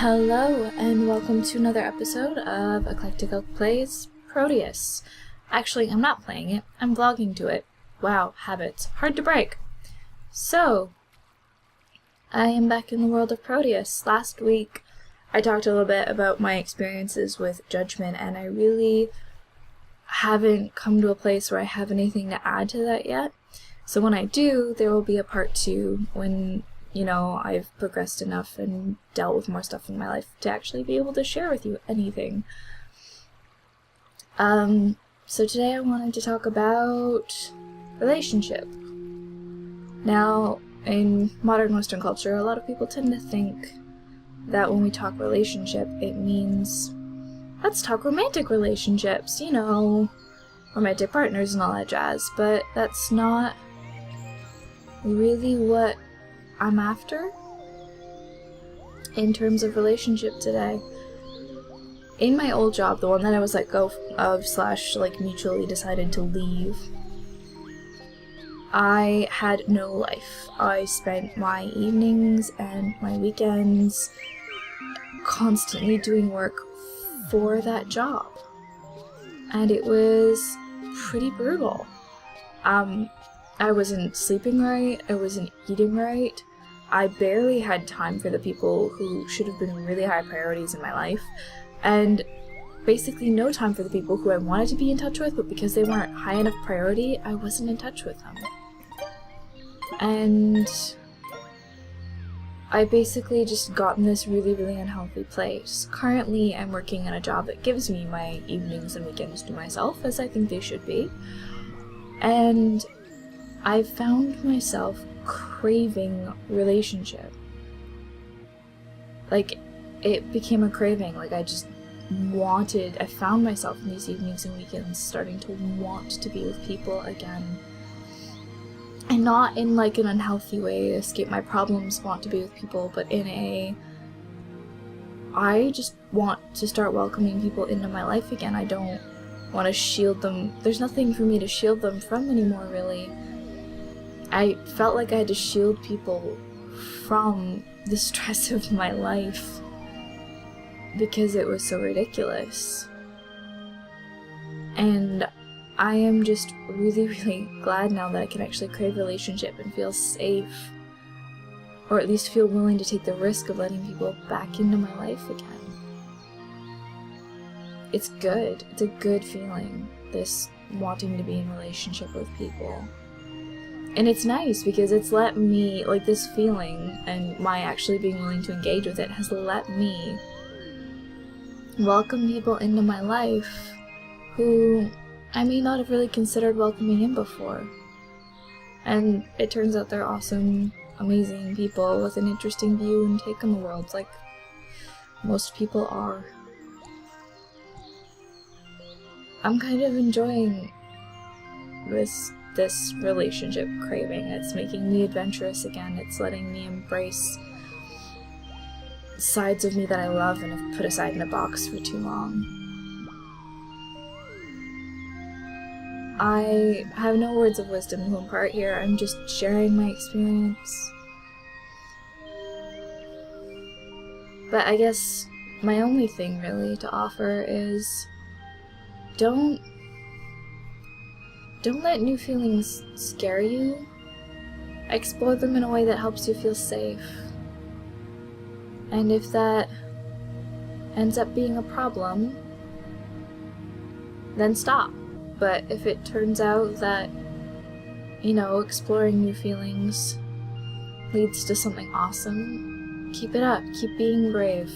Hello, and welcome to another episode of EclecticElk Plays Proteus. Actually, I'm not playing it, I'm vlogging to it. Wow, habits. Hard to break. So, I am back in the world of Proteus. Last week, I talked a little bit about my experiences with Judgment, and I really haven't come to a place where I have anything to add to that yet. So when I do, there will be a part 2 when I've progressed enough and dealt with more stuff in my life to actually be able to share with you anything. So today I wanted to talk about relationship. Now, in modern Western culture, a lot of people tend to think that when we talk relationship, it means, let's talk romantic relationships, romantic partners and all that jazz, but that's not really what I'm after in terms of relationship today. In my old job, the one that I was let go of / mutually decided to leave, I had no life. I spent my evenings and my weekends constantly doing work for that job, and it was pretty brutal. I wasn't sleeping right, I wasn't eating right, I barely had time for the people who should have been really high priorities in my life, and basically no time for the people who I wanted to be in touch with, but because they weren't high enough priority, I wasn't in touch with them. And I basically just got in this really, really unhealthy place. Currently, I'm working in a job that gives me my evenings and weekends to myself, as I think they should be, and I found myself craving relationship. It became a craving. I found myself in these evenings and weekends starting to want to be with people again. And not in an unhealthy way to escape my problems, want to be with people, but I just want to start welcoming people into my life again. I don't want to shield them. There's nothing for me to shield them from anymore, really. I felt like I had to shield people from the stress of my life because it was so ridiculous. And I am just really, really glad now that I can actually crave relationship and feel safe, or at least feel willing to take the risk of letting people back into my life again. It's good. It's a good feeling, this wanting to be in relationship with people. And it's nice because it's let me, this feeling and my actually being willing to engage with it has let me welcome people into my life who I may not have really considered welcoming in before. And it turns out they're awesome, amazing people with an interesting view and take on the world, like most people are. I'm kind of enjoying this relationship craving. It's making me adventurous again. It's letting me embrace sides of me that I love and have put aside in a box for too long. I have no words of wisdom to impart here. I'm just sharing my experience. But I guess my only thing really to offer is don't let new feelings scare you. Explore them in a way that helps you feel safe. And if that ends up being a problem, then stop. But if it turns out that, exploring new feelings leads to something awesome, keep it up. Keep being brave.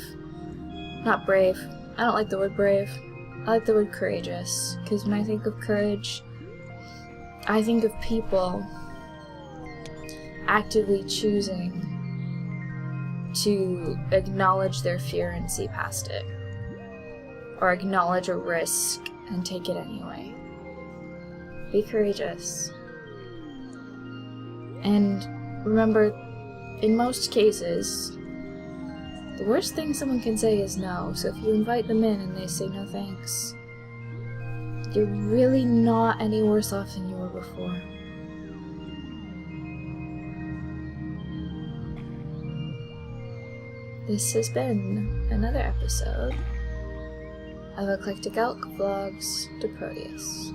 Not brave. I don't like the word brave. I like the word courageous. Because when I think of courage, I think of people actively choosing to acknowledge their fear and see past it, or acknowledge a risk and take it anyway. Be courageous. And remember, in most cases, the worst thing someone can say is no, so if you invite them in and they say no thanks, you're really not any worse off than you were before. this has been another episode of EclecticElk Vlogs to Proteus.